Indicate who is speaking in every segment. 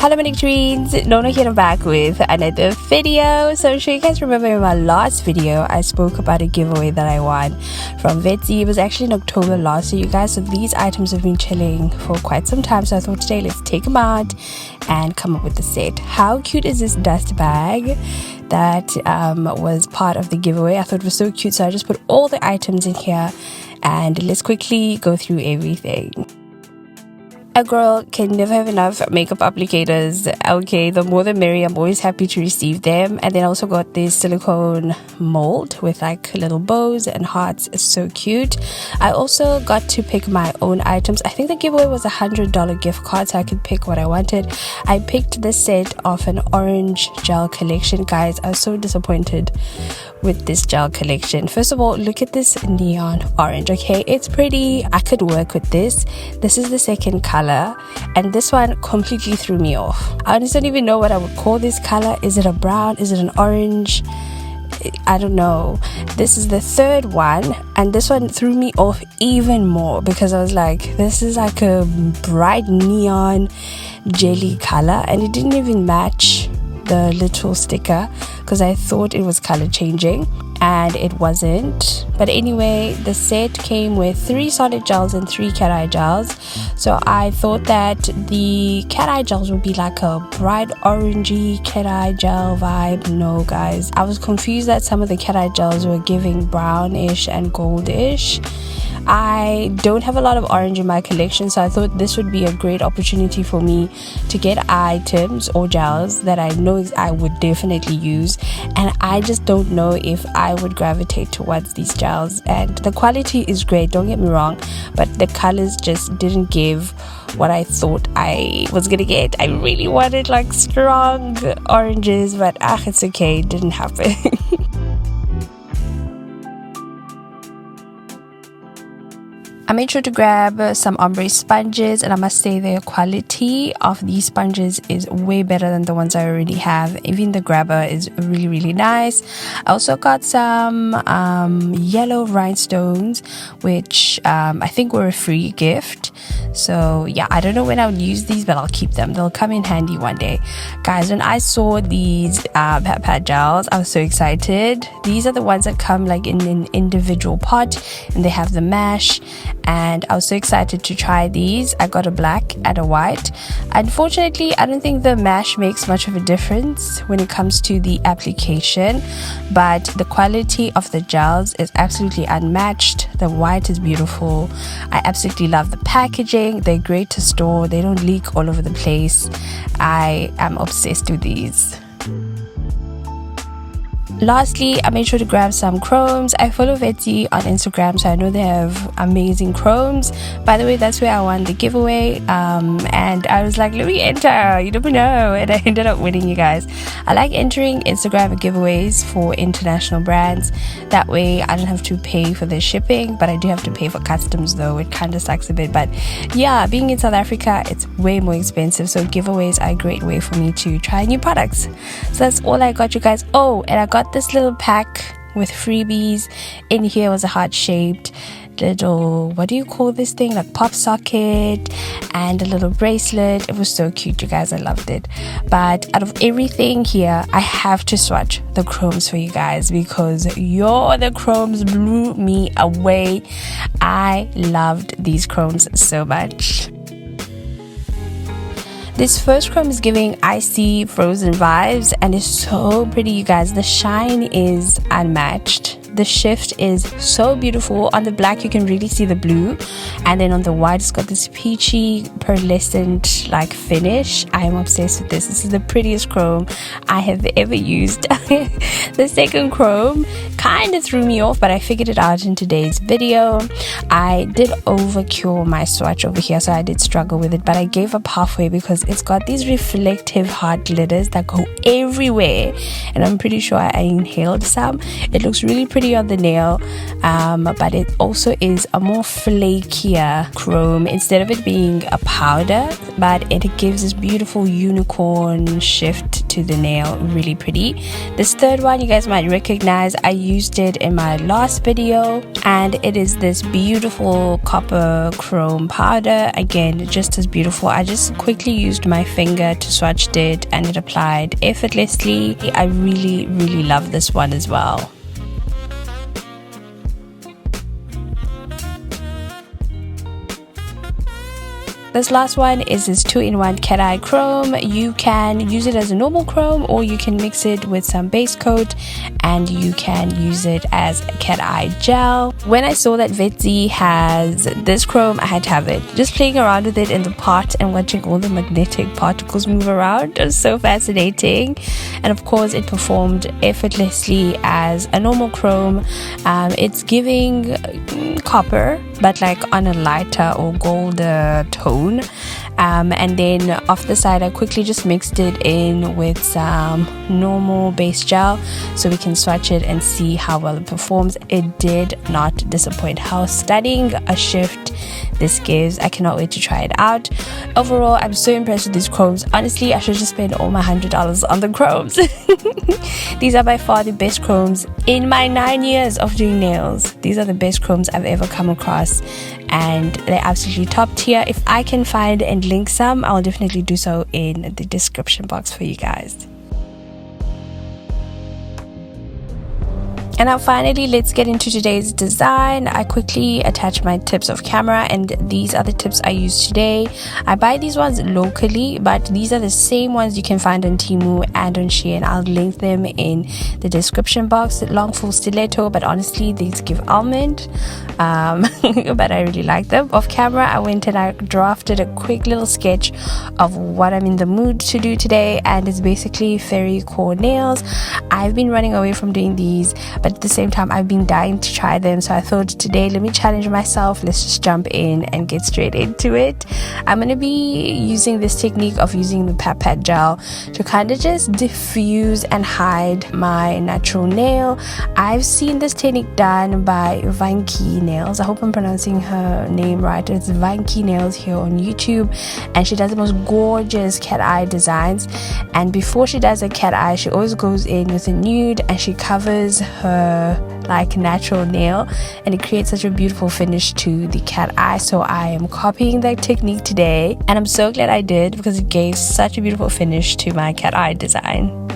Speaker 1: Hello my Nectarines, Nona here, I'm back with another video. So I'm sure you guys remember in my last video I spoke about a giveaway that I won from Vettsy. It was actually in October last year, you guys. So these items have been chilling for quite some time, so I thought today let's take them out and come up with the set. How cute is this dust bag that was part of the giveaway? I thought it was so cute, so I just put all the items in here and let's quickly go through everything. A girl can never have enough makeup applicators. Okay, the more the merrier. I'm always happy to receive them. And then I also got this silicone mold with like little bows and hearts. It's so cute. I also got to pick my own items. I think the giveaway was $100 gift card, so I could pick what I wanted. I picked the set of an orange gel collection, guys. I was so disappointed with this gel collection. First of all, look at this neon orange. Okay, it's pretty. I could work with this. This is the second color, and this one completely threw me off. I honestly don't even know what I would call this color. Is it a brown? Is it an orange? I don't know. This is the third one, and this one threw me off even more because I was like, this is like a bright neon jelly color, and it didn't even match the little sticker because I thought it was color changing and it wasn't. But anyway, the set came with 3 solid gels and 3 cat eye gels, so I thought that the cat eye gels would be like a bright orangey cat eye gel vibe. No guys, I was confused that some of the cat eye gels were giving brownish and goldish. I don't have a lot of orange in my collection, so I thought this would be a great opportunity for me to get items or gels that I know I would definitely use, and I just don't know if I would gravitate towards these gels. And the quality is great, don't get me wrong, but the colors just didn't give what I thought I was gonna get. I really wanted like strong oranges, but it's okay, it didn't happen. I made sure to grab some ombre sponges, and I must say the quality of these sponges is way better than the ones I already have. Even the grabber is really nice. I also got some yellow rhinestones, which I think were a free gift. So yeah, I don't know when I would use these, but I'll keep them. They'll come in handy one day. Guys, when I saw these pat pat gels, I was so excited. These are the ones that come like in an individual pot, and they have the mash, and I was so excited to try these. I got a black and a white. Unfortunately, I don't think the mash makes much of a difference when it comes to the application, but the quality of the gels is absolutely unmatched. The white is beautiful. I absolutely love the packaging. They're great to store. They don't leak all over the place. I am obsessed with these. Lastly, I made sure to grab some chromes. I follow Vettsy on Instagram, so I know they have amazing chromes. By the way, that's where I won the giveaway, and I was like, let me enter, you never know, and I ended up winning, you guys. I like entering Instagram giveaways for international brands. That way I don't have to pay for the shipping, but I do have to pay for customs though. It kind of sucks a bit, but yeah, being in South Africa, it's way more expensive, so giveaways are a great way for me to try new products. So that's all I got, you guys. Oh, and I got this little pack with freebies. In here was a heart-shaped little, what do you call this thing, like pop socket, and a little bracelet. It was so cute, you guys. I loved it. But out of everything here, I have to swatch the chromes for you guys because the chromes blew me away. I loved these chromes so much. This first chrome is giving icy frozen vibes, and it's so pretty, you guys. The shine is unmatched. The shift is so beautiful. On the black you can really see the blue, and then on the white it's got this peachy pearlescent like finish. I am obsessed with this. This is the prettiest chrome I have ever used. The second chrome kind of threw me off, but I figured it out in today's video. I did overcure my swatch over here, so I did struggle with it, but I gave up halfway because it's got these reflective heart glitters that go everywhere, and I'm pretty sure I inhaled some. It looks really pretty on the nail, but it also is a more flakier chrome instead of it being a powder, but it gives this beautiful unicorn shift to the nail really pretty. This third one you guys might recognize. I used it in my last video, and it is this beautiful copper chrome powder. Again, just as beautiful. I just quickly used my finger to swatch it and it applied effortlessly. I really love this one as well. This last one is this 2-in-1 cat eye chrome. You can use it as a normal chrome, or you can mix it with some base coat and you can use it as a cat eye gel. When I saw that Vettsy has this chrome, I had to have it. Just playing around with it in the pot and watching all the magnetic particles move around was so fascinating. And of course it performed effortlessly as a normal chrome. It's giving copper, but like on a lighter or golder tone. And then off the side I quickly just mixed it in with some normal base gel so we can swatch it and see how well it performs. It did not disappoint. How stunning a shift this gives. I cannot wait to try it out. Overall, I'm so impressed with these chromes. Honestly, I should just spend all my $100 on the chromes. These are by far the best chromes in my 9 years of doing nails. These are the best chromes I've ever come across, and they're absolutely top tier. If I can find and link some, I'll definitely do so in the description box for you guys. And now finally, let's get into today's design. I quickly attach my tips of camera, and these are the tips I use today. I buy these ones locally, but these are the same ones you can find on Temu and on Shein. I'll link them in the description box. Long full stiletto, but honestly these give almond, but I really like them. Off camera, I went and I drafted a quick little sketch of what I'm in the mood to do today, and it's basically Fairycore nails. I've been running away from doing these, but at the same time I've been dying to try them, so I thought today let me challenge myself. Let's just jump in and get straight into it. I'm going to be using this technique of using the pat gel to kind of just diffuse and hide my natural nail. I've seen this technique done by Vanky Nails. I hope I'm pronouncing her name right. It's Vanky Nails here on YouTube, and she does the most gorgeous cat eye designs. And before she does a cat eye, she always goes in with a nude and she covers her like natural nail, and it creates such a beautiful finish to the cat eye. So I am copying that technique today, and I'm so glad I did because it gave such a beautiful finish to my cat eye design.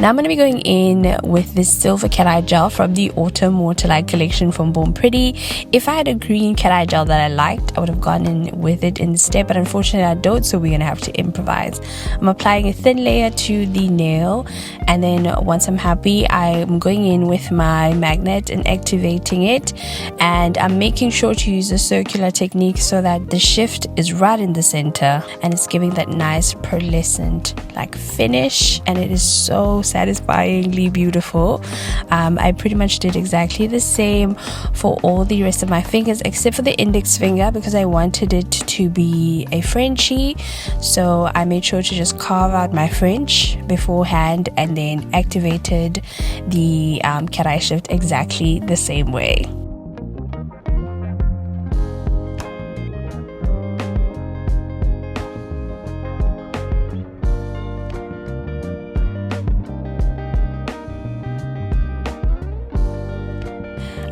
Speaker 1: Now I'm going to be going in with this silver cat eye gel from the Autumn Waterlight collection from Born Pretty. If I had a green cat eye gel that I liked, I would have gone in with it instead, but unfortunately I don't, so we're going to have to improvise. I'm applying a thin layer to the nail, and then once I'm happy, I'm going in with my magnet and activating it, and I'm making sure to use a circular technique so that the shift is right in the center and it's giving that nice pearlescent like finish, and it is so satisfyingly beautiful. I pretty much did exactly the same for all the rest of my fingers except for the index finger because I wanted it to be a Frenchie, so I made sure to just carve out my French beforehand and then activated the cat eye shift exactly the same way.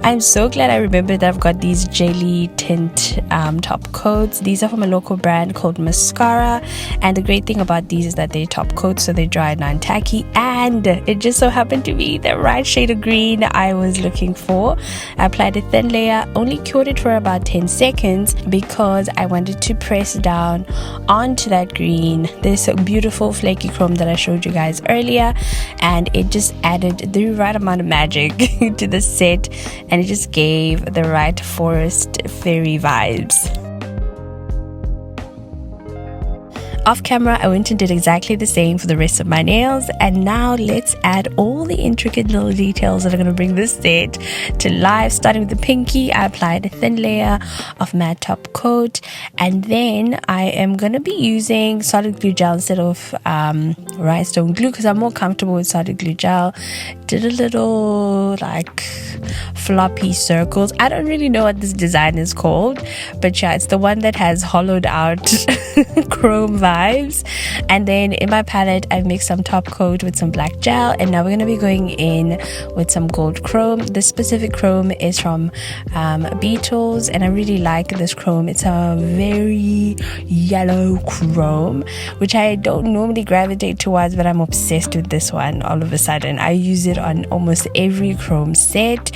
Speaker 1: I'm so glad I remembered that I've got these jelly tint top coats. These are from a local brand called Mascara, and the great thing about these is that they're top coats, so they dry non-tacky, and it just so happened to be the right shade of green I was looking for. I applied a thin layer, only cured it for about 10 seconds because I wanted to press down onto that green, this beautiful flaky chrome that I showed you guys earlier, and it just added the right amount of magic to the set, and it just gave the right forest fairy vibes. Off camera, I went and did exactly the same for the rest of my nails, and now let's add all the intricate little details that are going to bring this set to life. Starting with the pinky, I applied a thin layer of matte top coat, and then I am going to be using solid glue gel instead of rhinestone glue because I'm more comfortable with solid glue gel. did a little like floppy circles. I don't really know what this design is called, but yeah, it's the one that has hollowed out chrome vibes. And then in my palette I mixed some top coat with some black gel, and now we're going to be going in with some gold chrome. This specific chrome is from Beetles, and I really like this chrome. It's a very yellow chrome, which I don't normally gravitate towards, but I'm obsessed with this one all of a sudden. I use it on almost every chrome set.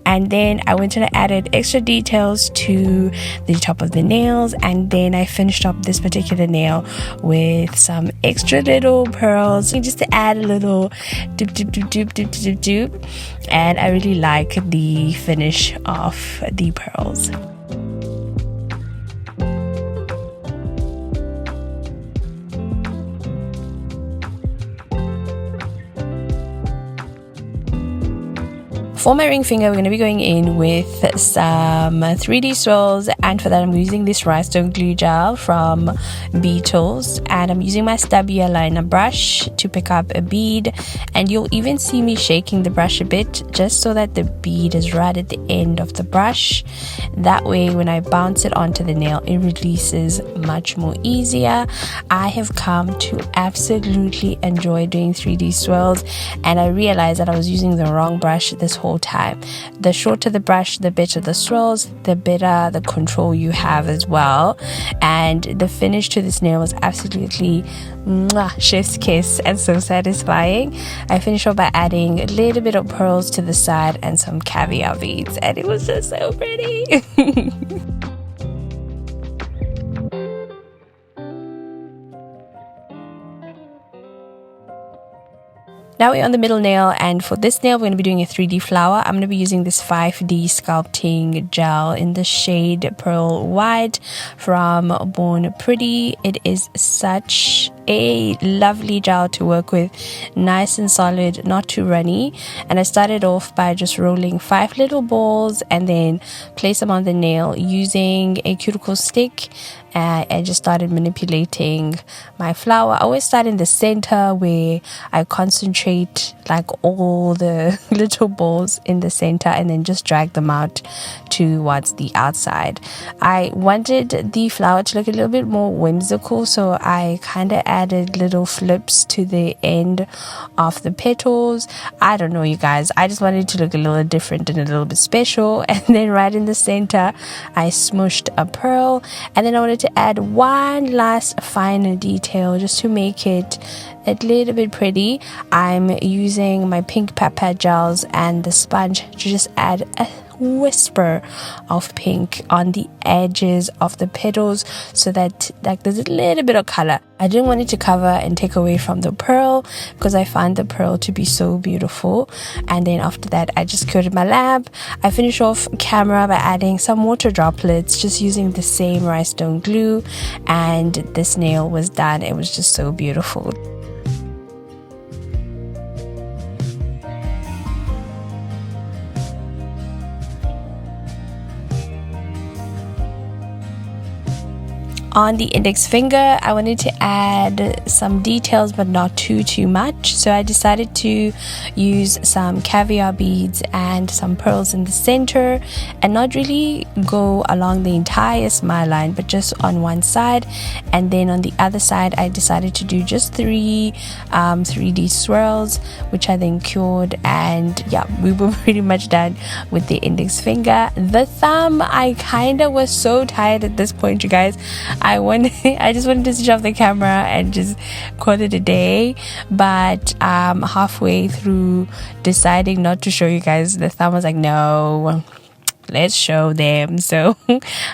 Speaker 1: And then I went and I added extra details to the top of the nails, and then I finished up this particular nail with some extra little pearls just to add a little doop doop doop doop doop doop doop. And I really like the finish of the pearls. For my ring finger, we're going to be going in with some 3D swirls, and for that I'm using this rhinestone glue gel from Beetles, and I'm using my stubby eyeliner brush to pick up a bead. And you'll even see me shaking the brush a bit just so that the bead is right at the end of the brush. That way when I bounce it onto the nail, it releases much more easier. I have come to absolutely enjoy doing 3D swirls, and I realized that I was using the wrong brush this whole time. The shorter the brush, the better the swirls, the better the control you have as well. And the finish to this nail was absolutely chef's kiss and so satisfying. I finished off by adding a little bit of pearls to the side and some caviar beads, and it was just so pretty. Now we're on the middle nail, and for this nail we're going to be doing a 3D flower. I'm going to be using this 5D sculpting gel in the shade Pearl White from Born Pretty. It is such a lovely gel to work with, nice and solid, not too runny. And I started off by just rolling 5 little balls and then place them on the nail using a cuticle stick. I just started manipulating my flower. I always start in the center where I concentrate like all the little balls in the center and then just drag them out towards the outside. I wanted the flower to look a little bit more whimsical, so I kind of added little flips to the end of the petals. I don't know, you guys, I just wanted it to look a little different and a little bit special. And then right in the center I smushed a pearl, and then I wanted to add one last finer detail just to make it a little bit pretty. I'm using my pink pepper gels and the sponge to just add a whisper of pink on the edges of the petals so that like there's a little bit of color. I didn't want it to cover and take away from the pearl because I find the pearl to be so beautiful. And then after that I just coated my lab. I finished off camera by adding some water droplets just using the same rhinestone glue, and this nail was done. It was just so beautiful. On the index finger, I wanted to add some details but not too much, so I decided to use some caviar beads and some pearls in the center and not really go along the entire smile line but just on one side. And then on the other side I decided to do just 3D swirls, which I then cured, and yeah, we were pretty much done with the index finger. The thumb, I kind of was so tired at this point, you guys. I just wanted to switch off the camera and just call it a day, but halfway through deciding not to show you guys the thumb, I was like, no, let's show them. So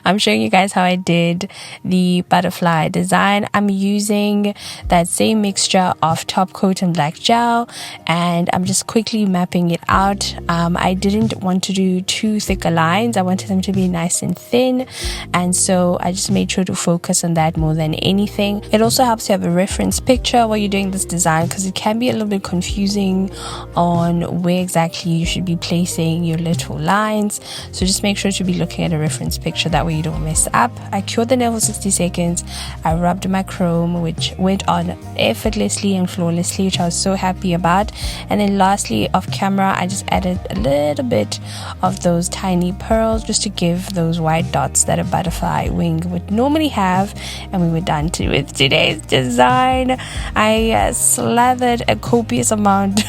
Speaker 1: I'm showing you guys how I did the butterfly design. I'm using that same mixture of top coat and black gel, and I'm just quickly mapping it out. I didn't want to do too thicker lines. I wanted them to be nice and thin, and so I just made sure to focus on that more than anything. It also helps to have a reference picture while you're doing this design, because it can be a little bit confusing on where exactly you should be placing your little lines. So so just make sure to be looking at a reference picture, that way you don't mess up. I cured the nail for 60 seconds. I rubbed my chrome, which went on effortlessly and flawlessly, which I was so happy about. And then lastly, off camera, I just added a little bit of those tiny pearls just to give those white dots that a butterfly wing would normally have. And we were done with today's design. I slathered a copious amount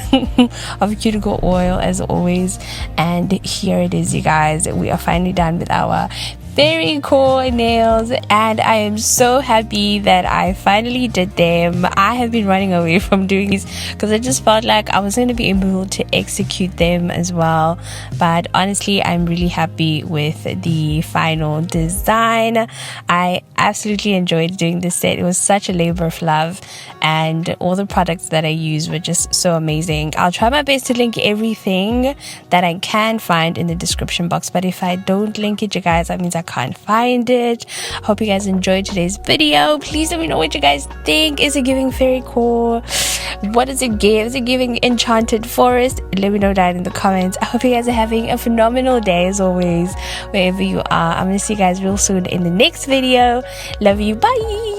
Speaker 1: of cuticle oil as always, and here it is, you guys. We are finally done with our Fairycore nails, and I am so happy that I finally did them. I have been running away from doing these because I just felt like I was going to be able to execute them as well, but honestly I'm really happy with the final design. I absolutely enjoyed doing this set. It was such a labor of love, and all the products that I used were just so amazing. I'll try my best to link everything that I can find in the description box, but if I don't link it, you guys, that means I can't find it. Hope you guys enjoyed today's video. Please let me know what you guys think. Is it giving Fairycore? What does it give? Is it giving Enchanted Forest? Let me know down in the comments. I hope you guys are having a phenomenal day as always, wherever you are. I'm gonna see you guys real soon in the next video. Love you. Bye.